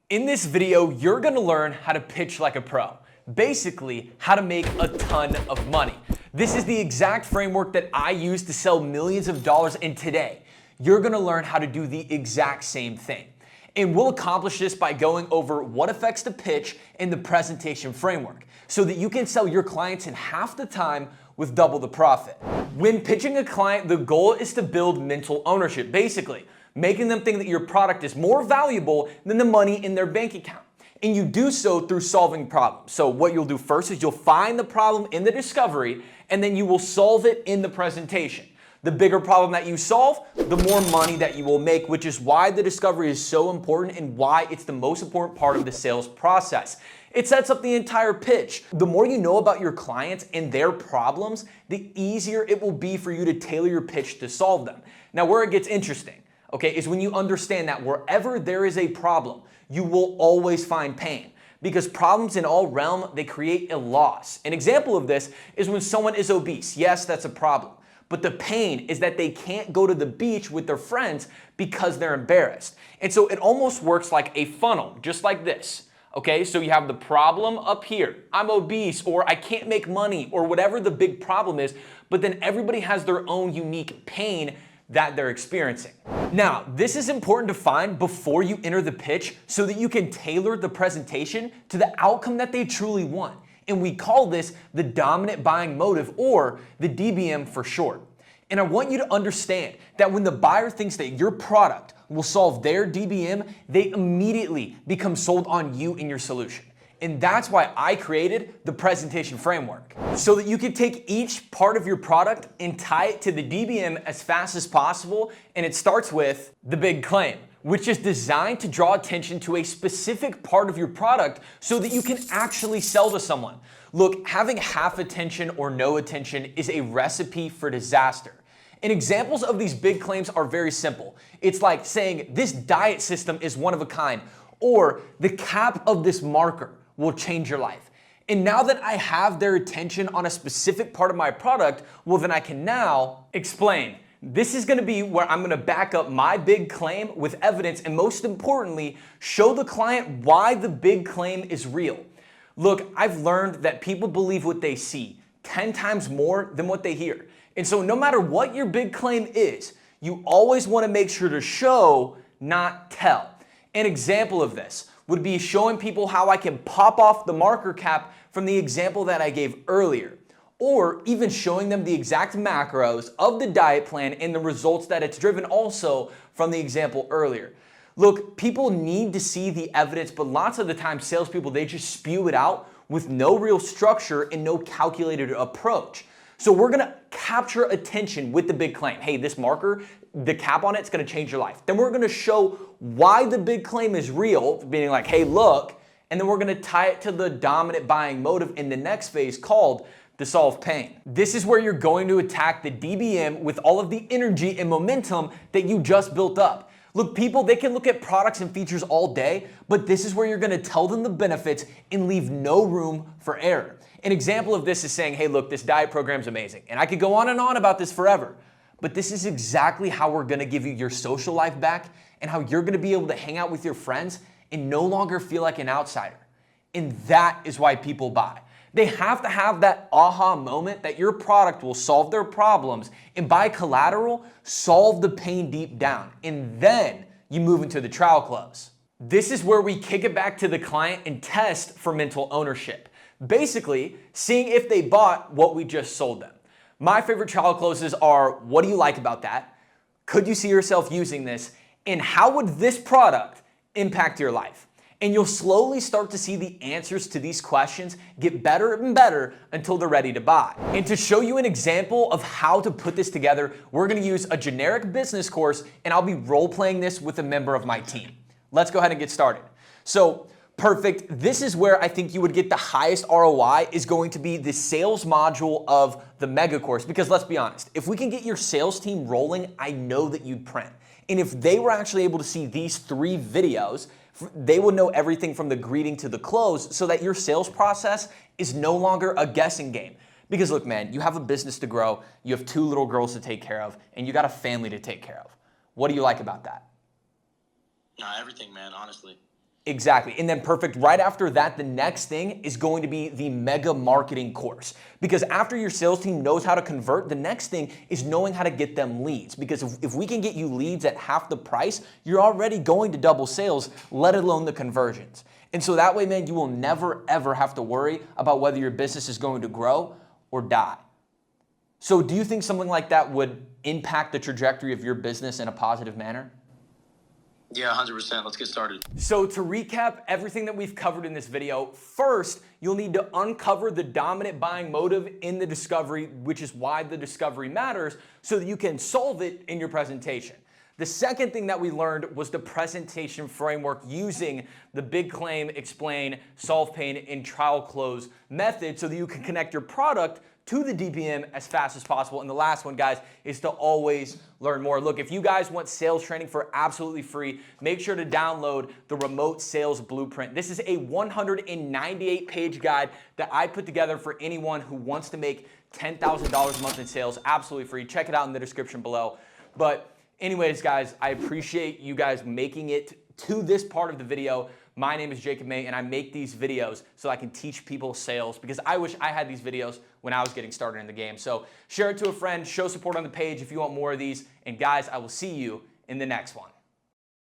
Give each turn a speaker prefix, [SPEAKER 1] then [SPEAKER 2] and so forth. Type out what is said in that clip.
[SPEAKER 1] In this video, you're gonna learn how to pitch like a pro. Basically, how to make a ton of money. This is the exact framework that I use to sell millions of dollars, and today, you're gonna learn how to do the exact same thing. And we'll accomplish this by going over what affects the pitch and the presentation framework, so that you can sell your clients in half the time with double the profit. When pitching a client, the goal is to build mental ownership, basically, making them think that your product is more valuable than the money in their bank account. And you do so through solving problems. So what you'll do first is you'll find the problem in the discovery, and then you will solve it in the presentation. The bigger problem that you solve, the more money that you will make, which is why the discovery is so important and why it's the most important part of the sales process. It sets up the entire pitch. The more you know about your clients and their problems, the easier it will be for you to tailor your pitch to solve them. Now, where it gets interesting, okay, is when you understand that wherever there is a problem, you will always find pain. Because problems in all realm, they create a loss. An example of this is when someone is obese. Yes, that's a problem. But the pain is that they can't go to the beach with their friends because they're embarrassed. And so it almost works like a funnel, just like this. Okay, so you have the problem up here. I'm obese, or I can't make money, or whatever the big problem is. But then everybody has their own unique pain that they're experiencing. Now, this is important to find before you enter the pitch so that you can tailor the presentation to the outcome that they truly want. And we call this the dominant buying motive, or the DBM for short. And I want you to understand that when the buyer thinks that your product will solve their DBM, they immediately become sold on you and your solution. And that's why I created the presentation framework, so that you can take each part of your product and tie it to the DBM as fast as possible. And it starts with the big claim, which is designed to draw attention to a specific part of your product so that you can actually sell to someone. Look, having half attention or no attention is a recipe for disaster. And examples of these big claims are very simple. It's like saying this diet system is one of a kind, or the cap of this marker will change your life. And now that I have their attention on a specific part of my product, well, then I can now explain. This is gonna be where I'm gonna back up my big claim with evidence, and most importantly, show the client why the big claim is real. Look, I've learned that people believe what they see 10 times more than what they hear. And so no matter what your big claim is, you always wanna make sure to show, not tell. An example of this would be showing people how I can pop off the marker cap from the example that I gave earlier, or even showing them the exact macros of the diet plan and the results that it's driven also from the example earlier. Look, people need to see the evidence, but lots of the time salespeople, they just spew it out with no real structure and no calculated approach. So we're gonna capture attention with the big claim. Hey, this marker, the cap on it's gonna change your life. Then we're gonna show why the big claim is real, meaning like, hey, look, and then we're gonna tie it to the dominant buying motive in the next phase called the solve pain. This is where you're going to attack the DBM with all of the energy and momentum that you just built up. Look, people, they can look at products and features all day, but this is where you're gonna tell them the benefits and leave no room for error. An example of this is saying, hey, look, this diet program's amazing. And I could go on and on about this forever, but this is exactly how we're gonna give you your social life back and how you're gonna be able to hang out with your friends and no longer feel like an outsider. And that is why people buy. They have to have that aha moment that your product will solve their problems, and by collateral, solve the pain deep down. And then you move into the trial close. This is where we kick it back to the client and test for mental ownership. Basically, seeing if they bought what we just sold them. My favorite trial closes are, what do you like about that? Could you see yourself using this? And how would this product impact your life? And you'll slowly start to see the answers to these questions get better and better until they're ready to buy. And to show you an example of how to put this together, we're gonna use a generic business course, and I'll be role-playing this with a member of my team. Let's go ahead and get started. So, perfect. This is where I think you would get the highest ROI, is going to be the sales module of the mega course. Because let's be honest, if we can get your sales team rolling, I know that you'd print. And if they were actually able to see these 3 videos, they would know everything from the greeting to the close, so that your sales process is no longer a guessing game. Because look, man, you have a business to grow, you have 2 little girls to take care of, and you got a family to take care of. What do you like about that?
[SPEAKER 2] Everything, man, honestly.
[SPEAKER 1] Exactly. And then perfect. Right after that, the next thing is going to be the mega marketing course. Because after your sales team knows how to convert, the next thing is knowing how to get them leads. Because if we can get you leads at half the price, you're already going to double sales, let alone the conversions. And so that way, man, you will never, ever have to worry about whether your business is going to grow or die. So do you think something like that would impact the trajectory of your business in a positive manner?
[SPEAKER 2] Yeah, 100%. Let's get started.
[SPEAKER 1] So to recap everything that we've covered in this video, first, you'll need to uncover the dominant buying motive in the discovery, which is why the discovery matters, so that you can solve it in your presentation. The second thing that we learned was the presentation framework using the big claim, explain, solve pain, and trial close method so that you can connect your product to the DPM as fast as possible. And the last one, guys, is to always learn more. Look, if you guys want sales training for absolutely free, make sure to download the Remote Sales Blueprint. This is a 198-page guide that I put together for anyone who wants to make $10,000 a month in sales, absolutely free. Check it out in the description below. But anyways, guys, I appreciate you guys making it to this part of the video. My name is Jacob May, and I make these videos so I can teach people sales because I wish I had these videos when I was getting started in the game. So share it to a friend, show support on the page if you want more of these. And guys, I will see you in the next one.